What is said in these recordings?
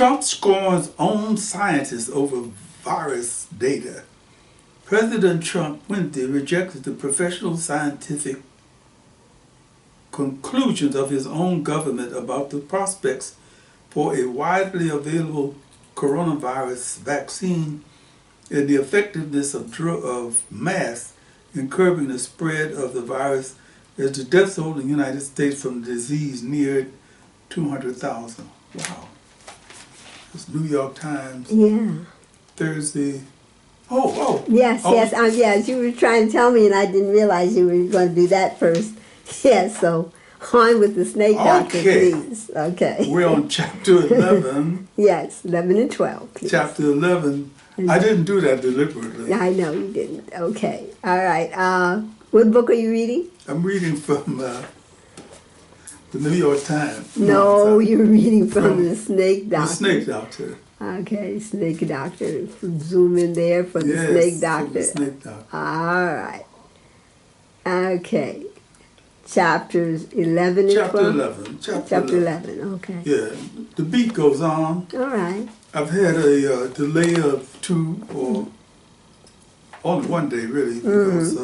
Trump scorns own scientists over virus data. President Trump Wednesday rejected the professional scientific conclusions of his own government about the prospects for a widely available coronavirus vaccine and the effectiveness of masks in curbing the spread of the virus as the death toll in the United States from the disease neared 200,000. Wow. It's New York Times. Yeah. Thursday. Yes, yes, you were trying to tell me and I didn't realize you were going to do that first. Yes, so on with the snake doctor, please. Okay. We're on chapter 11. Yes, 11 and 12, please. Chapter 11. I didn't do that deliberately. I know you didn't. Okay. All right. What book are you reading? I'm reading from the New York Times. No, you're reading from the snake doctor. The snake doctor. Okay, snake doctor. Zoom in there for the snake doctor. The snake doctor. All right. Okay. Chapters 11 and 12? Chapter 11. Chapter 11, okay. Yeah, the beat goes on. All right. I've had a delay of 2 or only 1 day really because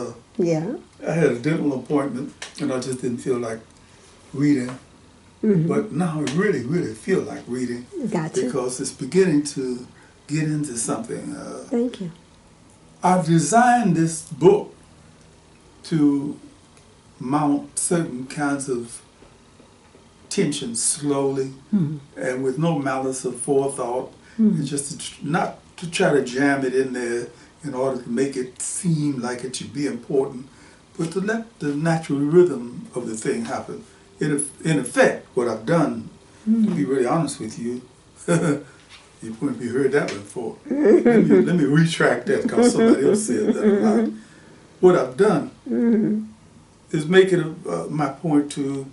I had a dental appointment and I just didn't feel like reading. But now I really, really feel like reading. Gotcha. Because it's beginning to get into something. Thank you. I've designed this book to mount certain kinds of tension slowly and with no malice or forethought. It's just not to try to jam it in there in order to make it seem like it should be important, but to let the natural rhythm of the thing happen. In effect, what I've done, to be really honest with you, you wouldn't have heard that before. Let me retract that because somebody else said that a lot. What I've done is make it my point to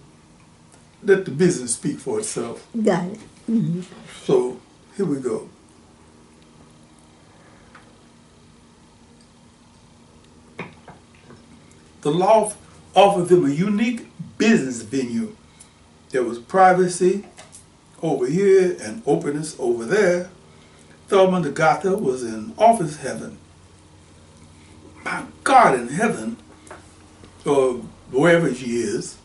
let the business speak for itself. Got it. So here we go. The loft offered them a unique business venue. There was privacy over here and openness over there. Thelma the Gotha was in office heaven. My God in heaven, or wherever she is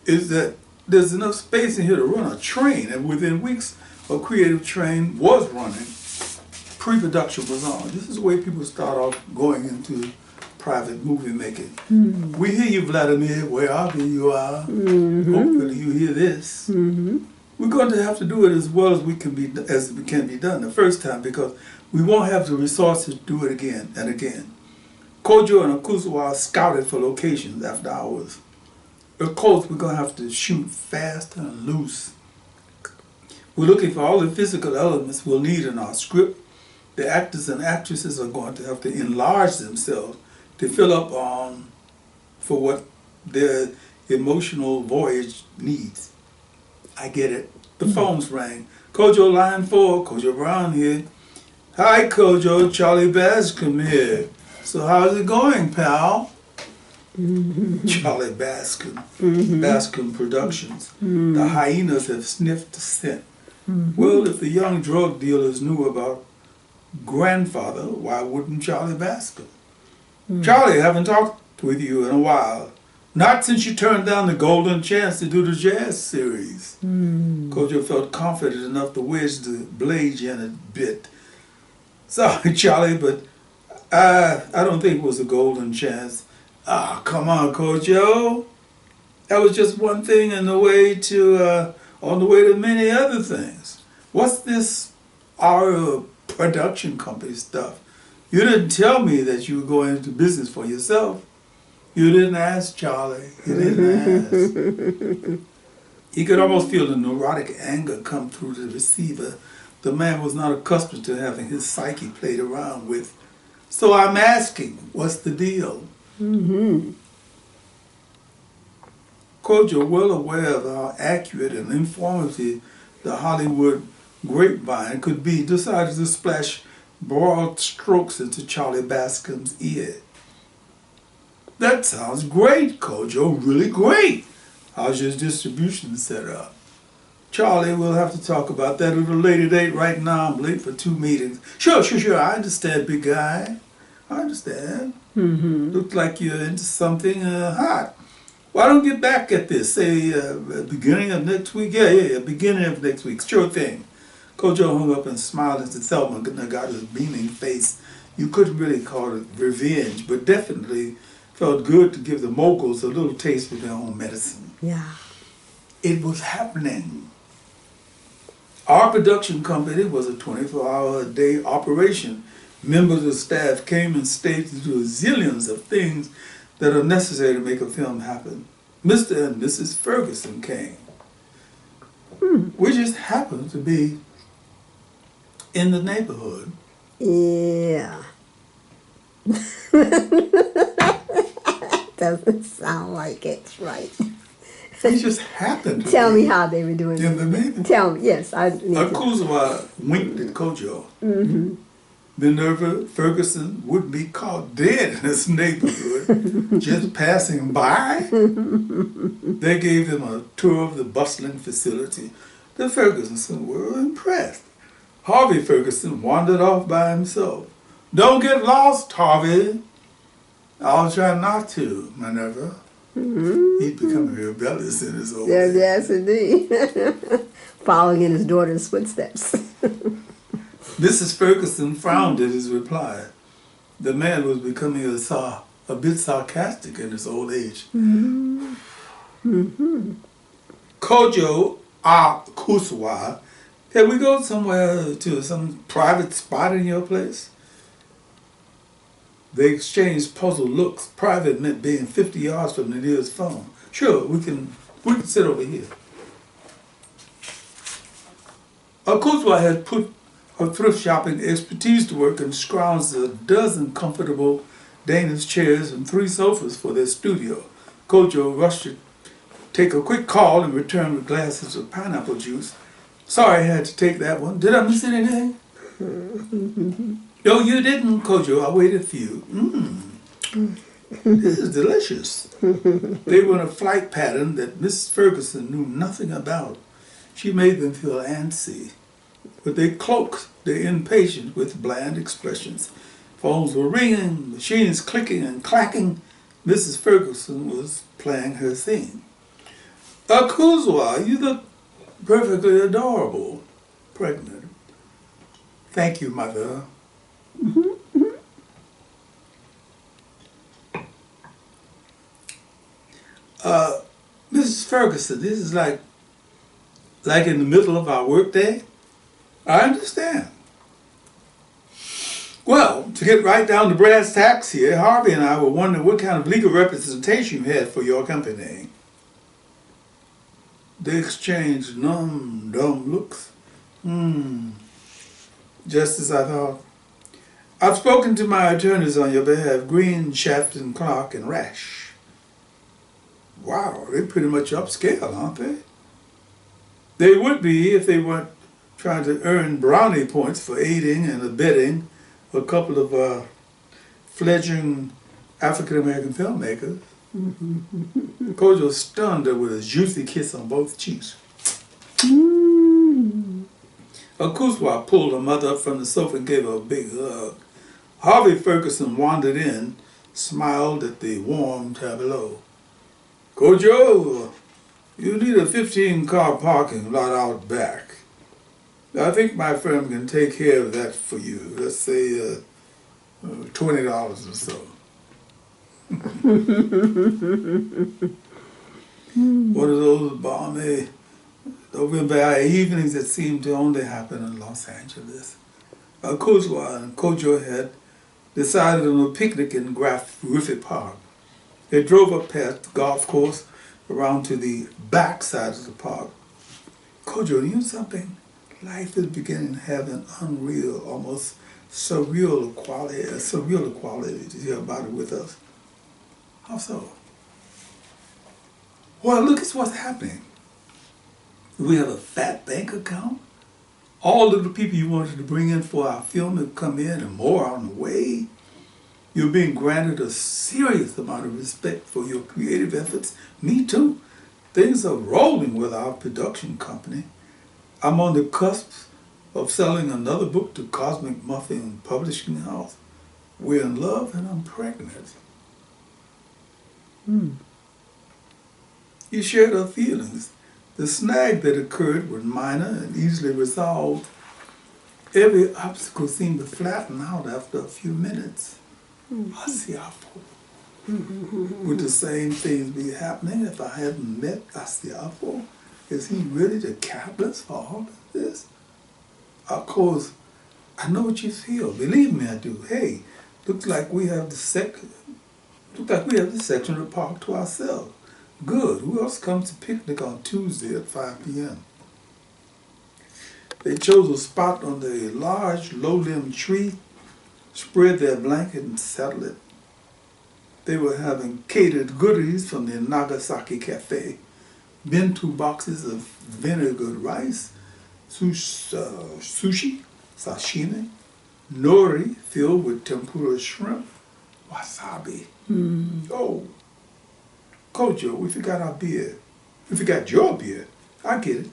that there's enough space in here to run a train, and within weeks a creative train was running. Pre-production was on. This is the way people start off going into private movie making. We hear you, Vladimir, wherever you are. Hopefully you hear this. We're going to have to do it as well as it can be done the first time because we won't have the resources to do it again and again. Kojo and Akosua scouted for locations after hours. Of course, we're going to have to shoot fast and loose. We're looking for all the physical elements we'll need in our script. The actors and actresses are going to have to enlarge themselves to fill up on for what their emotional voyage needs. I get it. The phones rang. Kojo line 4, Kojo Brown here. Hi Kojo, Charlie Bascom here. So how's it going, pal? Charlie Bascom, Bascom Productions. The hyenas have sniffed the scent. Well, if the young drug dealers knew about grandfather, why wouldn't Charlie Bascom? Charlie, I haven't talked with you in a while. Not since you turned down the golden chance to do the jazz series. Kojo felt confident enough to wedge the blade in a bit. Sorry, Charlie, but I don't think it was a golden chance. Ah, come on, Kojo. That was just one thing on the way to many other things. What's this our production company stuff? You didn't tell me that you were going into business for yourself. You didn't ask, Charlie. You didn't ask. He could almost feel the neurotic anger come through the receiver. The man was not accustomed to having his psyche played around with. So I'm asking, what's the deal? Kojo, well aware of how accurate and informative the Hollywood grapevine could be, decided to splash broad strokes into Charlie Bascom's ear. That sounds great, Kojo, really great. How's your distribution set up? Charlie, we'll have to talk about that at a later date. Right now, I'm late for 2 meetings. Sure. I understand, big guy. I understand. Looks like you're into something hot. Why don't we get back at this? Say, beginning of next week? Yeah, beginning of next week. Sure thing. Kojo hung up and smiled into Thelma and got his beaming face. You couldn't really call it revenge, but definitely felt good to give the moguls a little taste of their own medicine. Yeah. It was happening. Our production company was a 24-hour-a-day operation. Members of staff came and stayed to do zillions of things that are necessary to make a film happen. Mr. and Mrs. Ferguson came. We just happened to be in the neighborhood. Yeah. Doesn't sound like it's right. We just happened to Tell me how they were doing in the neighborhood. Tell me, yes. Akosua winked at Kojo. Minerva Ferguson would be caught dead in this neighborhood, just passing by. They gave them a tour of the bustling facility. The Fergusons were impressed. Harvey Ferguson wandered off by himself. Don't get lost, Harvey. I'll try not to, Minerva. He'd become rebellious in his old age. Yes, indeed. Following in his daughter's footsteps. Mrs. Ferguson frowned at his reply. The man was becoming a bit sarcastic in his old age. Kojo and Akosua, can we go somewhere to some private spot in your place? They exchanged puzzled looks. Private meant being 50 yards from the nearest phone. Sure, we can sit over here. Akosua had put her thrift shopping expertise to work and scrounged a dozen comfortable Danish chairs and 3 sofas for their studio. Kojo rushed to take a quick call and return with glasses of pineapple juice. Sorry I had to take that one. Did I miss anything? No, you didn't, Kojo. I waited for you. This is delicious. They were in a flight pattern that Mrs. Ferguson knew nothing about. She made them feel antsy, but they cloaked their impatience with bland expressions. Phones were ringing, machines clicking and clacking. Mrs. Ferguson was playing her theme. Akosua, you look perfectly adorable. Pregnant. Thank you, Mother. Mrs. Ferguson, this is like in the middle of our workday? I understand. Well, to get right down to brass tacks here, Harvey and I were wondering what kind of legal representation you had for your company. They exchanged dumb looks. Just as I thought. I've spoken to my attorneys on your behalf, Green, Shafton, Clark, and Rash. Wow, they're pretty much upscale, aren't they? They would be if they weren't trying to earn brownie points for aiding and abetting a couple of fledgling African-American filmmakers. Kojo stunned her with a juicy kiss on both cheeks. Akosua pulled her mother up from the sofa and gave her a big hug. Harvey Ferguson wandered in, smiled at the warm tableau. Kojo, you need a 15-car parking lot out back. I think my firm can take care of that for you. Let's say $20 or so. One of those balmy November evenings that seem to only happen in Los Angeles. Akosua and Kojo had decided on a picnic in Griffith Park. They drove up past the golf course around to the back side of the park. Kojo, you know something? Life is beginning to have an unreal, almost surreal quality to hear about it with us. How so? Well, look at what's happening. We have a fat bank account. All of the people you wanted to bring in for our film have come in and more on the way. You're being granted a serious amount of respect for your creative efforts. Me too. Things are rolling with our production company. I'm on the cusp of selling another book to Cosmic Muffin Publishing House. We're in love and I'm pregnant. He shared her feelings. The snag that occurred was minor and easily resolved. Every obstacle seemed to flatten out after a few minutes. Asiapo. Would the same things be happening if I hadn't met Asiapo? Is he really the catalyst for all of this? Of course, I know what you feel. Believe me, I do. Hey, looks like we have the section of the park to ourselves. Good. Who else comes to picnic on Tuesday at 5 p.m.? They chose a spot under a large, low-limbed tree, spread their blanket and settled it. They were having catered goodies from the Nagasaki Cafe, bento boxes of vinegared rice, sushi, sashimi, nori filled with tempura shrimp, wasabi. Oh, Kojo, we forgot our beer. We forgot your beer. I get it.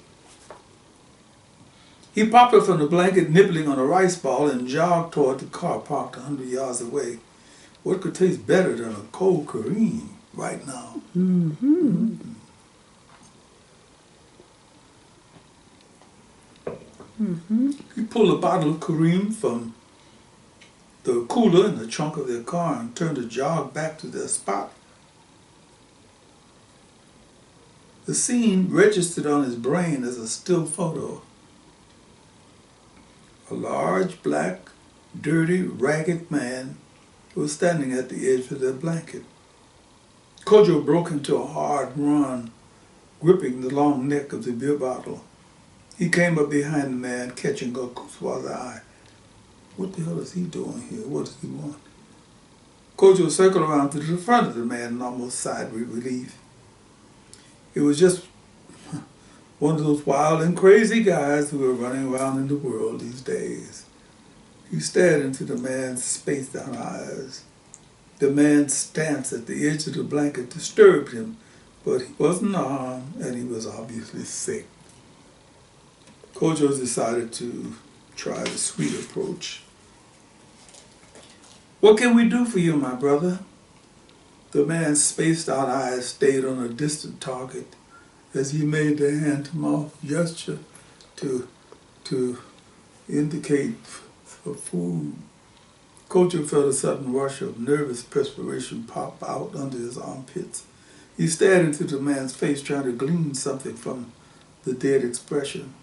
He popped up from the blanket, nibbling on a rice ball, and jogged toward the car parked 100 yards away. What could taste better than a cold Kirin right now? He pulled a bottle of Kirin from the cooler in the trunk of their car and turned to jog back to their spot. The scene registered on his brain as a still photo. A large, black, dirty, ragged man was standing at the edge of their blanket. Kojo broke into a hard run, gripping the long neck of the beer bottle. He came up behind the man, catching Akusua's eye. What the hell is he doing here? What does he want? Kojo circled around to the front of the man and almost sighed with relief. It was just one of those wild and crazy guys who are running around in the world these days. He stared into the man's spaced-out eyes. The man's stance at the edge of the blanket disturbed him, but he wasn't armed and he was obviously sick. Kojo decided to try the sweet approach. What can we do for you, my brother? The man's spaced-out eyes stayed on a distant target as he made the hand-to-mouth gesture to indicate for food. Kojo felt a sudden rush of nervous perspiration pop out under his armpits. He stared into the man's face, trying to glean something from the dead expression.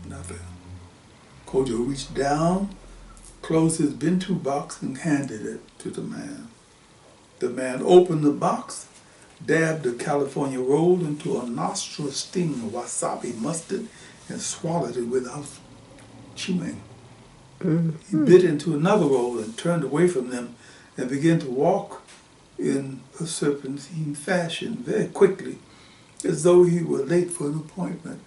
Nothing. Kojo reached down, closed his bento box, and handed it to the man. The man opened the box, dabbed a California roll into a nostril sting of wasabi mustard, and swallowed it without chewing. He bit into another roll and turned away from them and began to walk in a serpentine fashion very quickly, as though he were late for an appointment.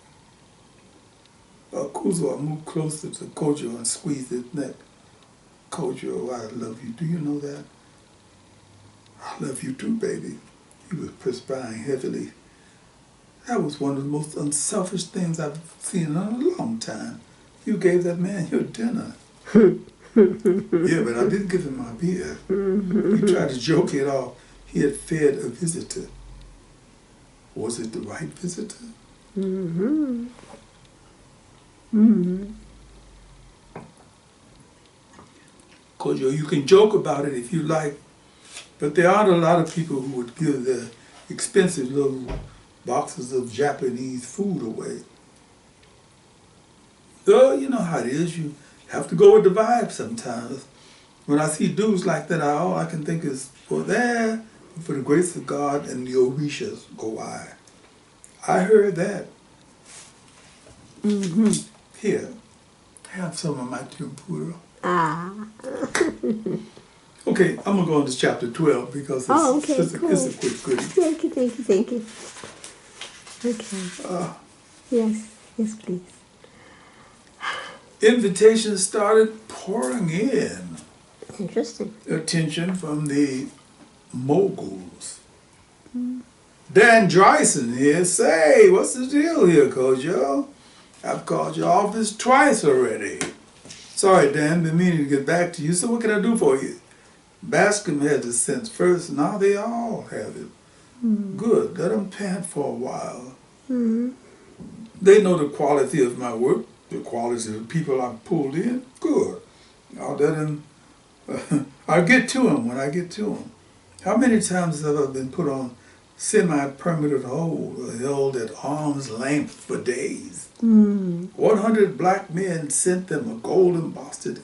Akosua moved closer to Kojo and squeezed his neck. Kojo, I love you. Do you know that? I love you too, baby. He was perspiring heavily. That was one of the most unselfish things I've seen in a long time. You gave that man your dinner. Yeah, but I didn't give him my beer. He tried to joke it off. He had fed a visitor. Was it the right visitor? Kojo, you can joke about it if you like, but there aren't a lot of people who would give their expensive little boxes of Japanese food away. Well, you know how it is. You have to go with the vibe sometimes. When I see dudes like that, all I can think is, for there, for the grace of God and the Orishas go I. I heard that. Here, have some of my tempura. Okay, I'm going to go on to chapter 12 because it's a quick goodie. Thank you. Okay. Yes, please. Invitations started pouring in. Interesting. Attention from the moguls. Dan Dryson here. Say, what's the deal here, Kojo? I've called your office twice already. Sorry, Dan, been meaning to get back to you, so what can I do for you? Bascom had the sense first, now they all have it. Good, let them pant for a while. They know the quality of my work, the quality of the people I've pulled in. Good. I'll let them, I'll get to them when I get to them. How many times have I been put on semi-permanent hold, or held at arm's length for days? 100 black men sent them a gold-embossed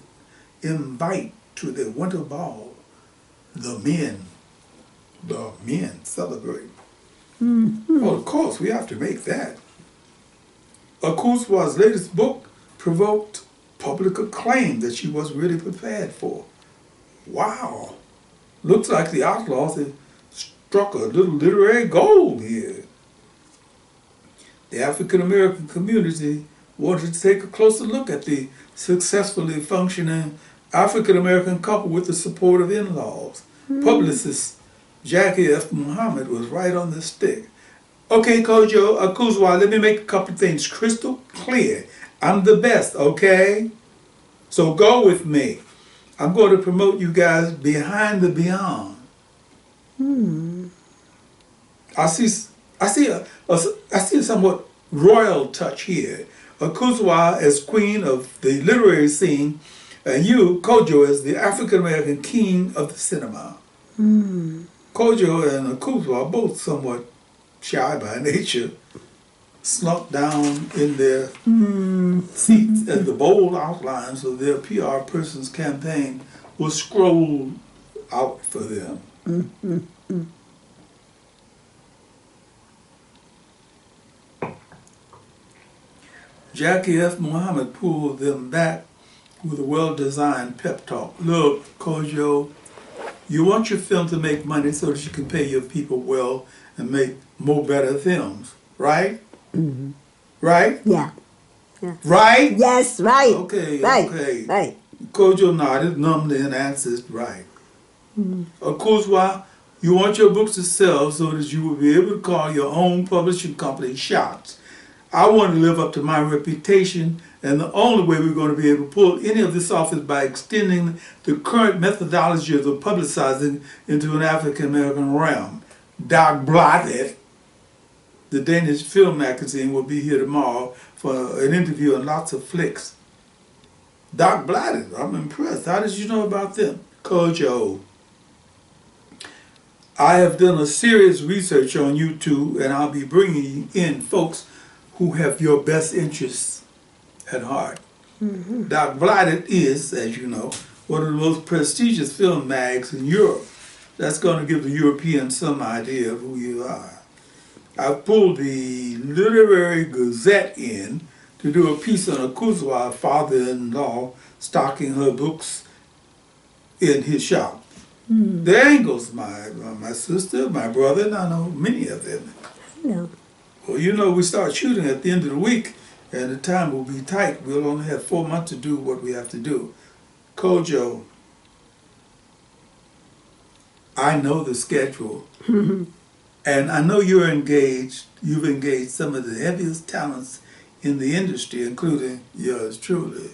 invite to their winter ball. The men celebrate. Well, of course, we have to make that. Akosua's latest book provoked public acclaim that she was really prepared for. Wow. Looks like the outlaws have struck a little literary gold here. The African American community wanted to take a closer look at the successfully functioning African American couple with the support of in-laws. Publicist Jackie F. Muhammad was right on the stick. Okay, Kojo, Akosua, let me make a couple things crystal clear. I'm the best, okay? So go with me. I'm going to promote you guys behind the beyond. I see a somewhat royal touch here. Akosua as queen of the literary scene, and you, Kojo, as the African American king of the cinema. Kojo and Akosua are both somewhat shy by nature, slump down in their seats as the bold outlines of their PR person's campaign will scroll out for them. Jackie F. Muhammad pulled them back with a well-designed pep talk. Look, Kojo, you want your film to make money so that you can pay your people well and make more better films, right? Right? Yeah. Right? Yes, right. Okay, right. okay. Right. Kojo nodded, numbly, and answered, right. Akosua, you want your books to sell so that you will be able to call your own publishing company shots. I want to live up to my reputation, and the only way we're going to be able to pull any of this off is by extending the current methodology of the publicizing into an African-American realm. Dagbladet, the Danish film magazine, will be here tomorrow for an interview and lots of flicks. Dagbladet, I'm impressed. How did you know about them? Kojo, I have done a serious research on you two, and I'll be bringing in folks who have your best interests at heart. Dagbladet is, as you know, one of the most prestigious film mags in Europe. That's going to give the Europeans some idea of who you are. I've pulled the Literary Gazette in to do a piece on Akosua, father-in-law, stocking her books in his shop. The Angles, my sister, my brother, and I know many of them. No. Well, you know, we start shooting at the end of the week, and the time will be tight. We'll only have 4 months to do what we have to do. Kojo, I know the schedule, and I know you're engaged. You've engaged some of the heaviest talents in the industry, including yours truly.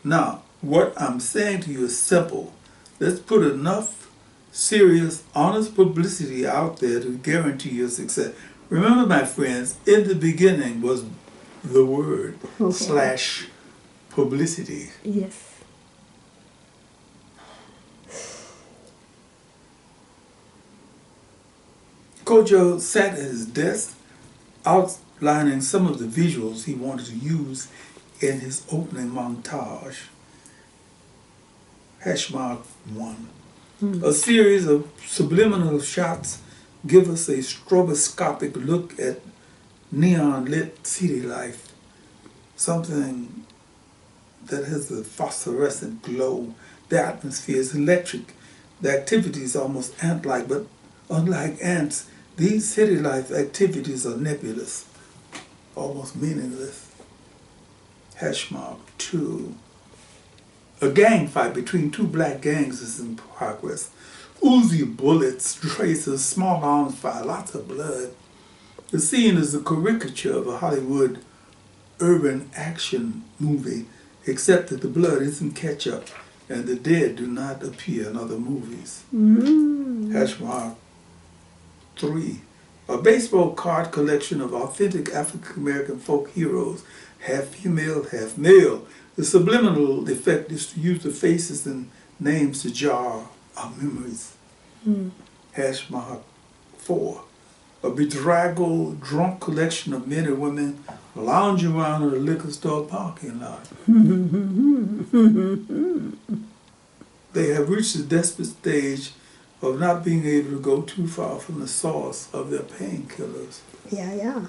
Now, what I'm saying to you is simple. Let's put enough serious, honest publicity out there to guarantee your success. Remember, my friends, in the beginning was the word / publicity. Yes. Kojo sat at his desk, outlining some of the visuals he wanted to use in his opening montage. #1. A series of subliminal shots give us a stroboscopic look at neon-lit city life, something that has a phosphorescent glow. The atmosphere is electric. The activity is almost ant-like, but unlike ants, these city life activities are nebulous, almost meaningless. #2. A gang fight between 2 black gangs is in progress. Uzi bullets, traces, small arms fire, lots of blood. The scene is a caricature of a Hollywood urban action movie, except that the blood isn't ketchup and the dead do not appear in other movies. Hash mark 3. A baseball card collection of authentic African American folk heroes, half female, half male. The subliminal effect is to use the faces and names to jar our memories. Hash mark 4. A bedraggled, drunk collection of men and women lounging around in a liquor store parking lot. They have reached the desperate stage of not being able to go too far from the source of their painkillers. Yeah.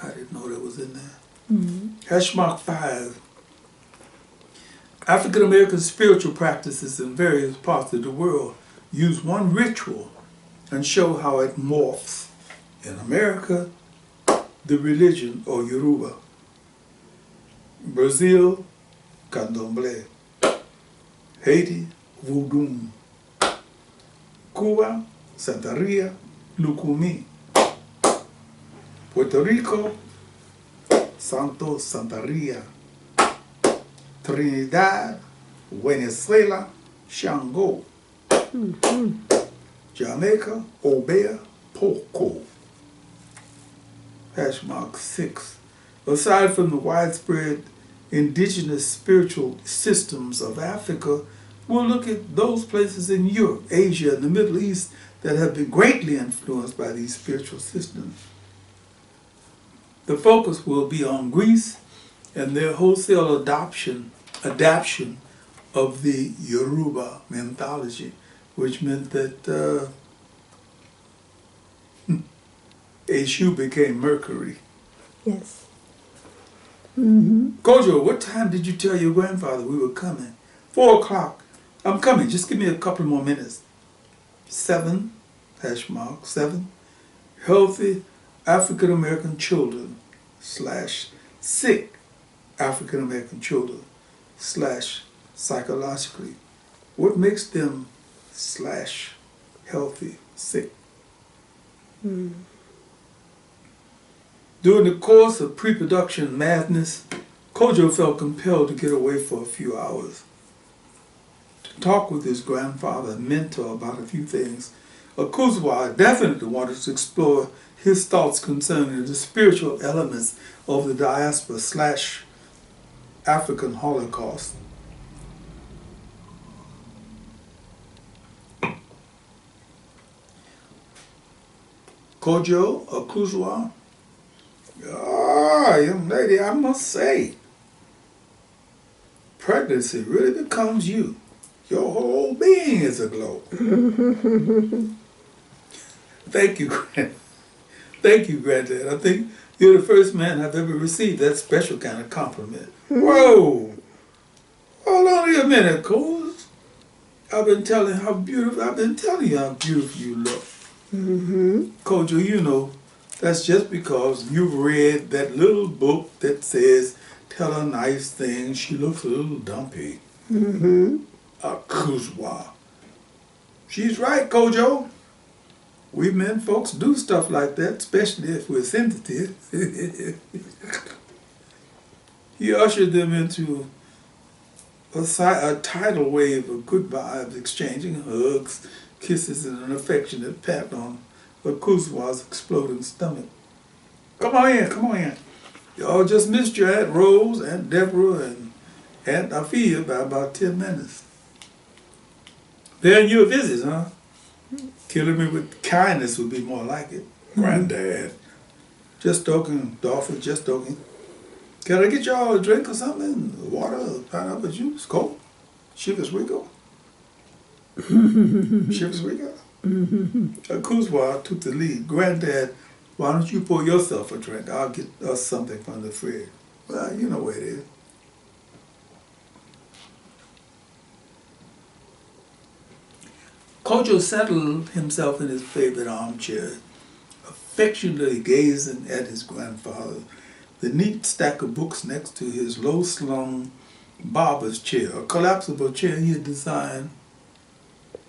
I didn't know that was in there. Hash mark 5. African American spiritual practices in various parts of the world use one ritual and show how it morphs. In America, the religion or Yoruba. Brazil, Candomblé. Haiti, Voodoo. Cuba, Santeria, Lucumi. Puerto Rico, Santo Santeria. Trinidad, Venezuela, Shango. Jamaica, Obeah, Poco. Hash mark 6. Aside from the widespread indigenous spiritual systems of Africa, we'll look at those places in Europe, Asia, and the Middle East that have been greatly influenced by these spiritual systems. The focus will be on Greece and their wholesale adaptation of the Yoruba mythology, which meant that Eshu became Mercury. Yes. Kojo, what time did you tell your grandfather we were coming? 4 o'clock. I'm coming. Just give me a couple more minutes. 7, hash mark 7. Healthy African American children / sick African American children / psychologically. What makes them / healthy, sick? During the course of pre-production madness, Kojo felt compelled to get away for a few hours to talk with his grandfather and mentor about a few things. Akosua definitely wanted to explore his thoughts concerning the spiritual elements of the diaspora / African Holocaust. Kojo, Akosua. Young lady, I must say, pregnancy really becomes you. Your whole being is aglow. Thank you, Thank you, Granddad. I think you're the first man I've ever received that special kind of compliment. Whoa! Hold on a minute, Coles. I've been telling you how beautiful you look. Kojo, you know, that's just because you've read that little book that says, tell her nice things, she looks a little dumpy. Akosua. She's right, Kojo. We men folks do stuff like that, especially if we're sensitive. He ushered them into a tidal wave of good vibes, exchanging hugs, kisses, and an affectionate pat on Akosua's exploding stomach. Come on in. Y'all just missed your Aunt Rose, Aunt Deborah, and Aunt Afia by about 10 minutes. Paying you a visit, huh? Killing me with kindness would be more like it. Granddad. Just joking, Dolphin, just joking. Can I get y'all a drink or something? Water, pineapple juice, Coke, Chivas Rico? Chivas Rico? Akosua took the lead. Granddad, why don't you pour yourself a drink? I'll get us something from the fridge. Well, you know where it is. Kojo settled himself in his favorite armchair, affectionately gazing at his grandfather, the neat stack of books next to his low-slung barber's chair, a collapsible chair he had designed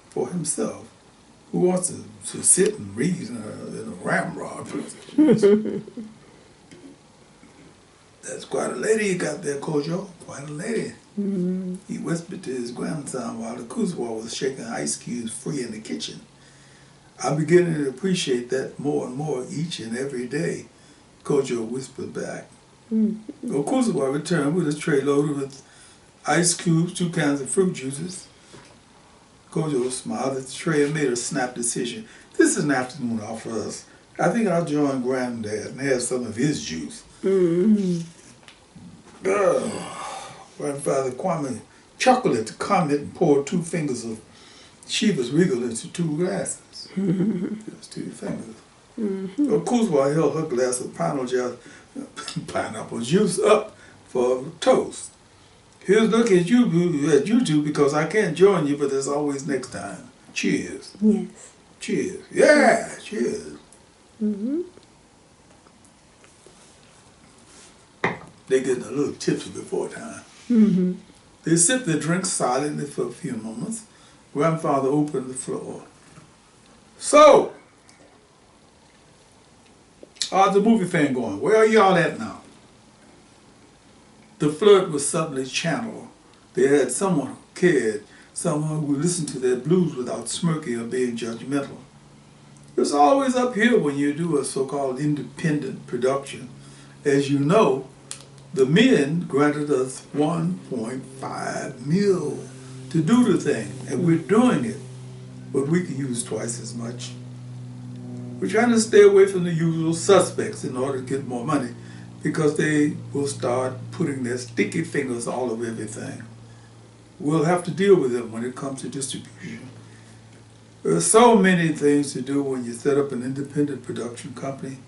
for himself. Who wants to sit and read in a ramrod? That's quite a lady you got there, Kojo. Quite a lady. Mm-hmm. He whispered to his grandson while Akosua was shaking ice cubes free in the kitchen. I'm beginning to appreciate that more and more each and every day, Kojo whispered back. Mm-hmm. Akosua returned with a tray loaded with ice cubes, 2 cans of fruit juices. Kojo smiled at the tray and made a snap decision. This is an afternoon off for us. I think I'll join Granddad and have some of his juice. Mm-hmm. Grandfather Kwame chuckled at the comment and poured 2 fingers of Shiva's Regal into 2 glasses. Just 2 fingers. Mm-hmm. Akosua held her glass of pineapple juice up for toast. Here's look at you two because I can't join you, but there's always next time. Cheers. Yes. Cheers. Yeah, cheers. Mm-hmm. They're getting a little tipsy before time. Mm-hmm. They sipped their drinks silently for a few moments. Grandfather opened the floor. So, how's the movie thing going? Where are y'all at now? The flirt was suddenly channeled. They had someone who cared, someone who would listen to their blues without smirking or being judgmental. It's always up here when you do a so-called independent production. As you know, the men granted us $1.5 million to do the thing, and we're doing it, but we can use twice as much. We're trying to stay away from the usual suspects in order to get more money, because they will start putting their sticky fingers all over everything. We'll have to deal with them when it comes to distribution. There are so many things to do when you set up an independent production company.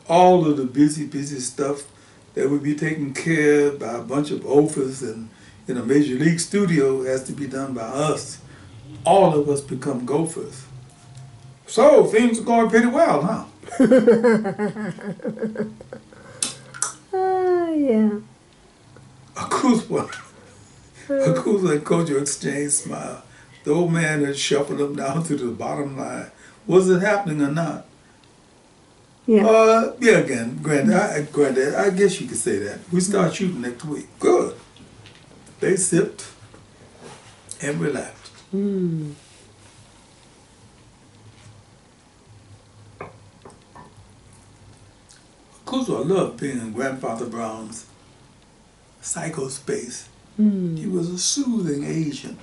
All of the busy stuff that would be taken care of by a bunch of offers and in a major league studio has to be done by us. All of us become gophers. So things are going pretty well, huh? Yeah. Akosua and Kojo exchanged smiles. The old man had shuffled them down to the bottom line. Was it happening or not? Yeah. Yeah, again, Granddad, I guess you could say that. We start shooting next week. Good. They sipped and relaxed. Mm. Akosua loved being in Grandfather Brown's psychospace. Mm. He was a soothing agent.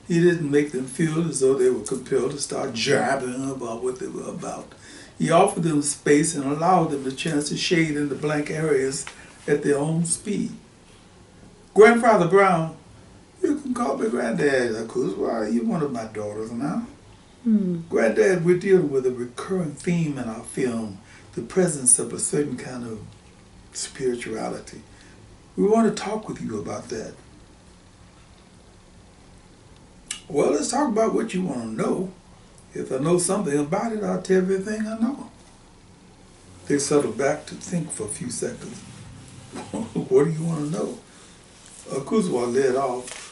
He didn't make them feel as though they were compelled to start jabbing about what they were about. He offered them space and allowed them the chance to shade in the blank areas at their own speed. Grandfather Brown, you can call me Granddad, Akosua. You're one of my daughters now. Mm. Granddad, we're dealing with a recurring theme in our film, the presence of a certain kind of spirituality. We want to talk with you about that. Well, let's talk about what you want to know. If I know something about it, I'll tell you everything I know. They settled back to think for a few seconds. What do you want to know? Akosua led off.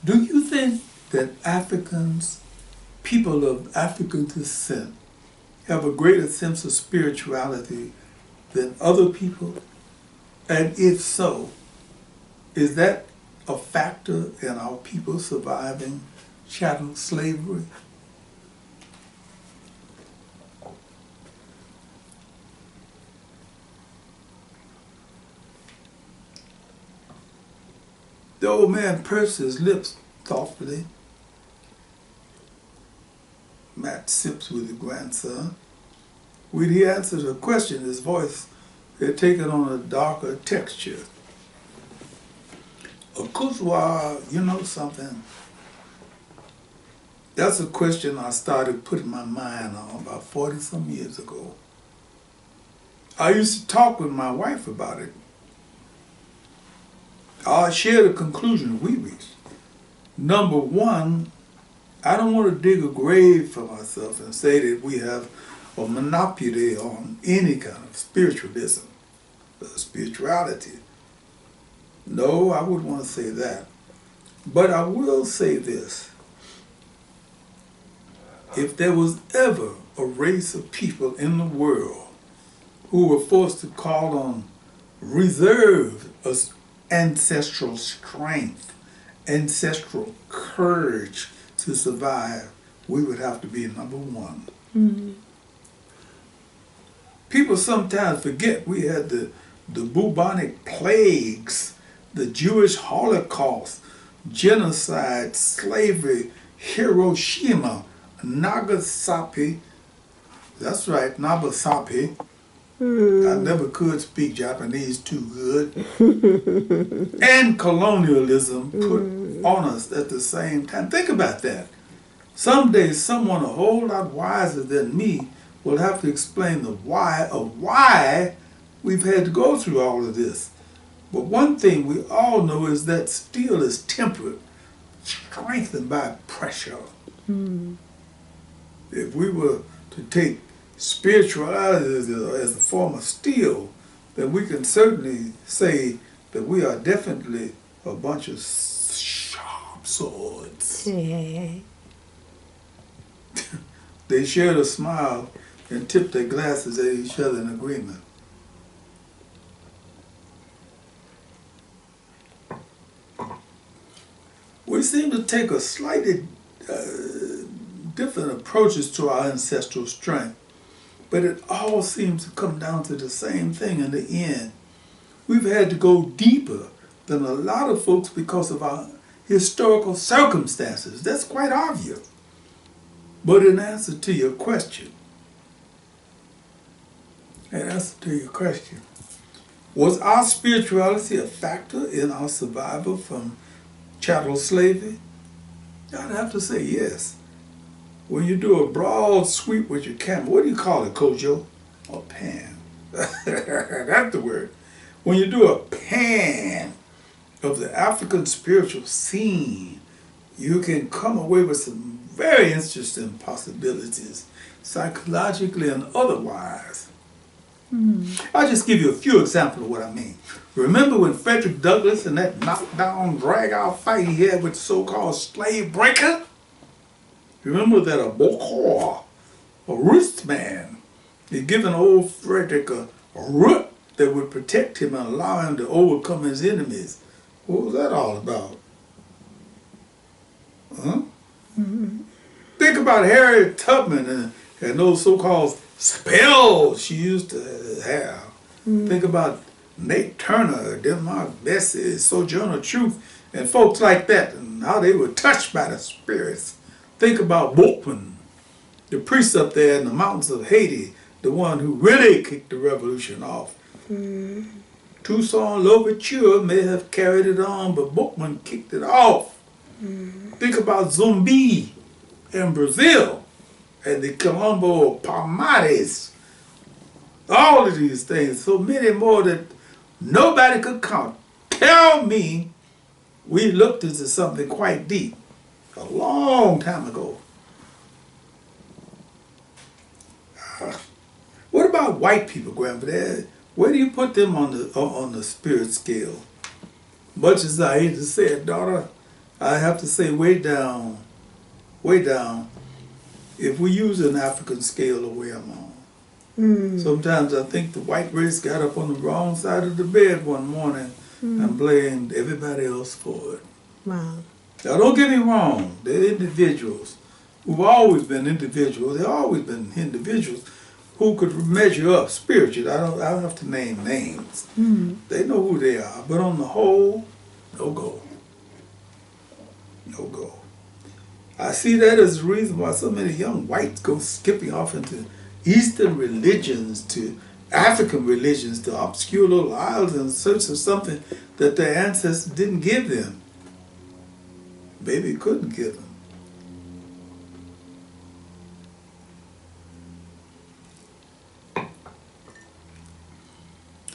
Do you think that Africans, people of African descent, have a greater sense of spirituality than other people? And if so, is that a factor in our people surviving chattel slavery? The old man pursed his lips thoughtfully. Matt sips with his grandson. When he answered her question, his voice had taken on a darker texture. Akosua, you know something? That's a question I started putting my mind on about 40-some years ago. I used to talk with my wife about it. I'll share the conclusion we reached. Number one, I don't want to dig a grave for myself and say that we have a monopoly on any kind of spiritualism, spirituality. No, I wouldn't want to say that. But I will say this. if there was ever a race of people in the world who were forced to call on reserved ancestral strength, ancestral courage to survive, we would have to be number one. Mm-hmm. People sometimes forget we had the bubonic plagues, the Jewish Holocaust, genocide, slavery, Hiroshima, Nagasaki. That's right, Nagasaki. I never could speak Japanese too good. And colonialism put on us at the same time. Think about that. Someday someone a whole lot wiser than me will have to explain the why of why we've had to go through all of this. But one thing we all know is that steel is tempered, strengthened by pressure. If we were to take spirituality as a form of steel, then we can certainly say that we are definitely a bunch of sharp swords. Yeah. They shared a smile and tipped their glasses at each other in agreement. We seem to take a slightly different approaches to our ancestral strength, but it all seems to come down to the same thing in the end. We've had to go deeper than a lot of folks because of our historical circumstances. That's quite obvious. But in answer to your question, was our spirituality a factor in our survival from chattel slavery? I'd have to say yes. When you do a broad sweep with your camera, what do you call it, Kojo? A pan. That's the word. When you do a pan of the African spiritual scene, you can come away with some very interesting possibilities, psychologically and otherwise. I'll just give you a few examples of what I mean. Remember when Frederick Douglass and that knockdown, drag-out fight he had with the so-called slave breaker? Remember that a bokor, a wristman, had given old Frederick a root that would protect him and allow him to overcome his enemies. What was that all about? Huh? Think about Harriet Tubman and those so-called spells she used to have. Think about Nate Turner, Denmark Vesey, Sojourner Truth, and folks like that, and how they were touched by the spirits. Think about Bookman, the priest up there in the mountains of Haiti, the one who really kicked the revolution off. Toussaint Louverture may have carried it on, but Bookman kicked it off. Think about Zumbi in Brazil and the Colombo Palmares. All of these things, so many more that nobody could count. Tell me we looked into something quite deep a long time ago. What about white people, Grandpa? Where do you put them on the spirit scale? Much as I hate to say it, daughter, I have to say way down, way down. If we use an African scale the way I'm on. Sometimes I think the white race got up on the wrong side of the bed one morning and blamed everybody else for it. Wow. Now don't get me wrong, they're individuals who've always been individuals. They've always been individuals who could measure up spiritually. I don't have to name names. They know who they are, but on the whole, no go. No go. I see that as the reason why so many young whites go skipping off into Eastern religions, to African religions, to obscure little islands in search of something that their ancestors didn't give them. Maybe couldn't give them.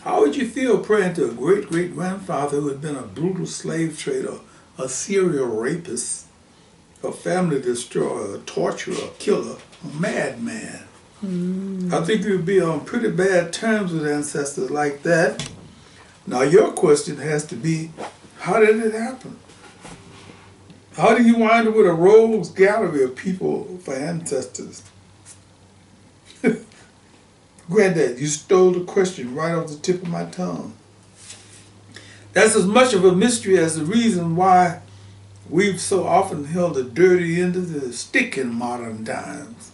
How would you feel praying to a great-great-grandfather who had been a brutal slave trader, a serial rapist, a family destroyer, a torturer, a killer, a madman? I think you'd be on pretty bad terms with ancestors like that. Now your question has to be, how did it happen? How do you wind up with a rogues gallery of people for ancestors? Granddad, you stole the question right off the tip of my tongue. That's as much of a mystery as the reason why we've so often held the dirty end of the stick in modern times.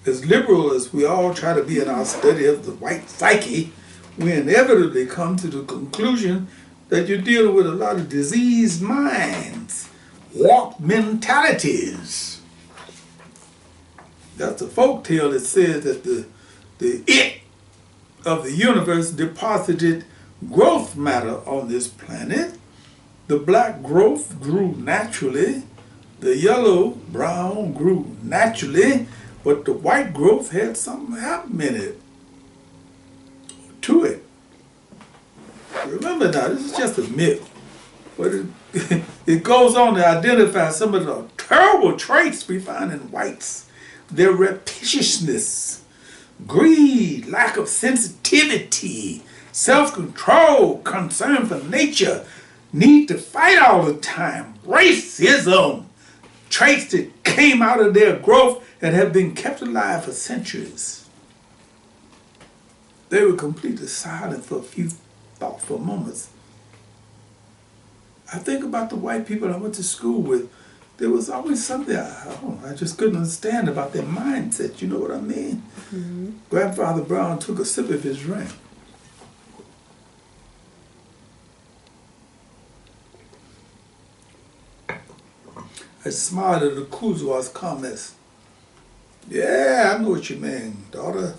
As liberal as we all try to be in our study of the white psyche, we inevitably come to the conclusion that you're dealing with a lot of diseased minds, warped mentalities. That's a folk tale that says that the it of the universe deposited growth matter on this planet. The black growth grew naturally, the yellow, brown grew naturally, but the white growth had something happen in it, to it. Remember now, this is just a myth, but it goes on to identify some of the terrible traits we find in whites. Their rapaciousness, greed, lack of sensitivity, self-control, concern for nature, need to fight all the time, racism, traits that came out of their growth and have been kept alive for centuries. They were completely silent for a few thoughtful moments. I think about the white people I went to school with. There was always something I just couldn't understand about their mindset, you know what I mean? Mm-hmm. Grandfather Brown took a sip of his drink. I smiled at Akosua's comments. Yeah, I know what you mean, daughter.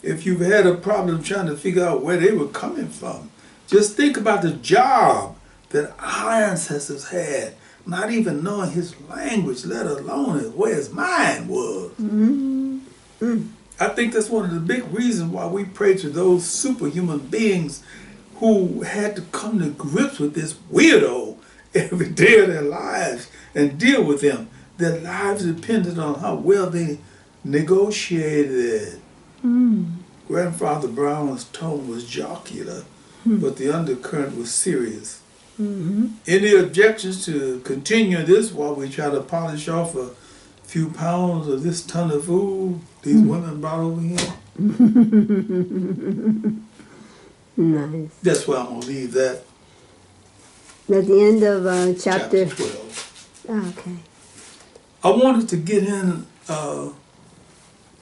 If you've had a problem trying to figure out where they were coming from, just think about the job that our ancestors had, not even knowing his language, let alone where his mind was. Mm-hmm. Mm. I think that's one of the big reasons why we pray to those superhuman beings who had to come to grips with this weirdo every day of their lives and deal with them. Their lives depended on how well they negotiated. Mm. Grandfather Brown's tone was jocular, but the undercurrent was serious. Mm-hmm. Any objections to continue this while we try to polish off a few pounds of this ton of food these women brought over here? Nice. That's where I'm going to leave that. At the end of chapter 12. Oh, okay. I wanted to get in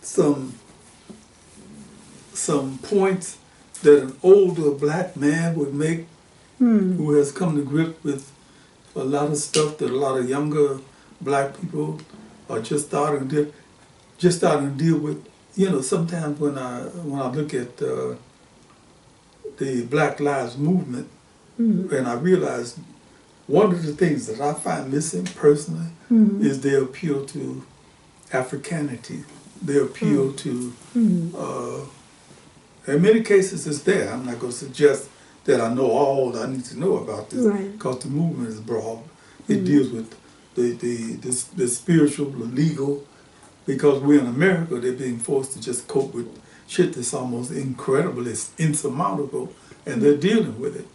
some points that an older black man would make who has come to grips with a lot of stuff that a lot of younger black people are just starting to deal with. You know, sometimes when I look at the Black Lives Movement, and I realize one of the things that I find missing personally is their appeal to Africanity, their appeal to, in many cases it's there. I'm not going to suggest that I know all I need to know about this, because the movement is broad. It deals with the spiritual, the legal, because we're in America, they're being forced to just cope with shit that's almost incredible, it's insurmountable, and they're dealing with it.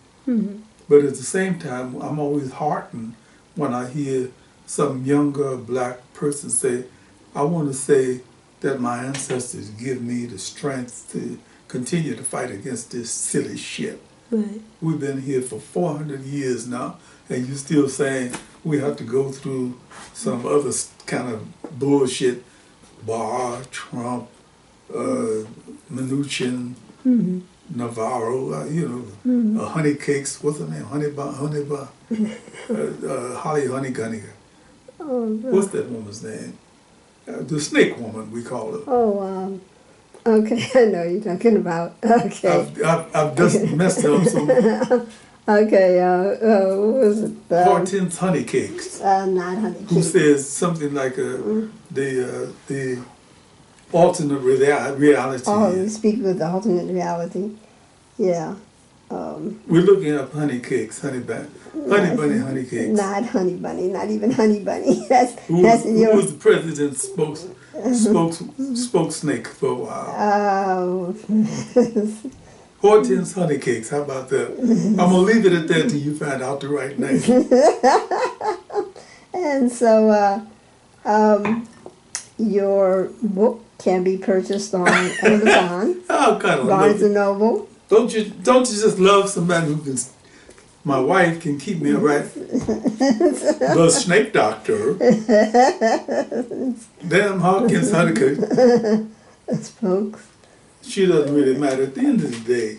But at the same time, I'm always heartened when I hear some younger black person say, I want to say that my ancestors give me the strength to continue to fight against this silly shit. Right. We've been here for 400 years now, and you're still saying we have to go through some other kind of bullshit, Barr, Trump, Mnuchin, Navarro, honey cakes, what's her name? Holly Honeygunny. Oh, no. What's that woman's name? The snake woman, we call her. Oh, okay, I know you're talking about. Okay. I've just messed up some. Okay, what was it? Hortense Honey Cakes. Not honey cakes. Who says something like the alternate reality. Oh, we speak with the alternate reality. Yeah. We're looking up honey cakes, honey bunny honey cakes. Not honey bunny, not even honey bunny. Who was the president's spokesnake for a while? Oh. Hortense Honey Cakes, how about that? I'm going to leave it at that till you find out the right name. And so your book can be purchased on Amazon, Oh, God, I Barnes love and Noble. Don't you just love somebody who can? My wife can keep me right. The snake doctor. Damn Hawkins Honeycoat. That's folks. She doesn't really matter at the end of the day.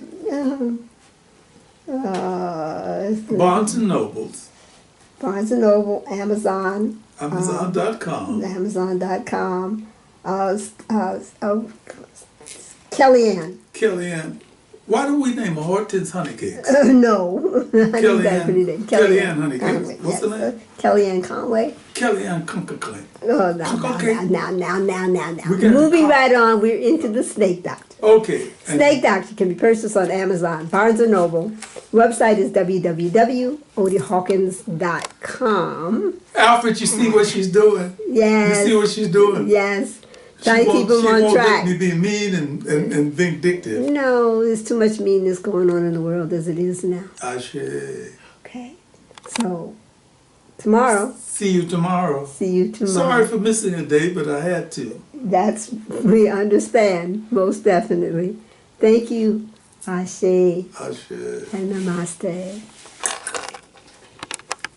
Barnes and Nobles. Barnes and Noble, Amazon. Amazon.com. Amazon.com. Kellyanne. Why do we name her Hortense Honeycakes? No. Kellyanne Honeycakes. What's the name? Kellyanne Conway. Kellyanne Conway. Oh, now. Moving right on, we're into the Snake Doctor. Okay. Snake Doctor can be purchased on Amazon, Barnes & Noble. Website is www.odiehawkins.com. Alfred, you see what she's doing? Yes. You see what she's doing? Yes. Trying to keep them on track. She won't let me be mean and vindictive. No, there's too much meanness going on in the world as it is now. Ashe. Okay. So, tomorrow. See you tomorrow. Sorry for missing a day, but I had to. We understand, most definitely. Thank you, Ashe. Ashe. And Namaste.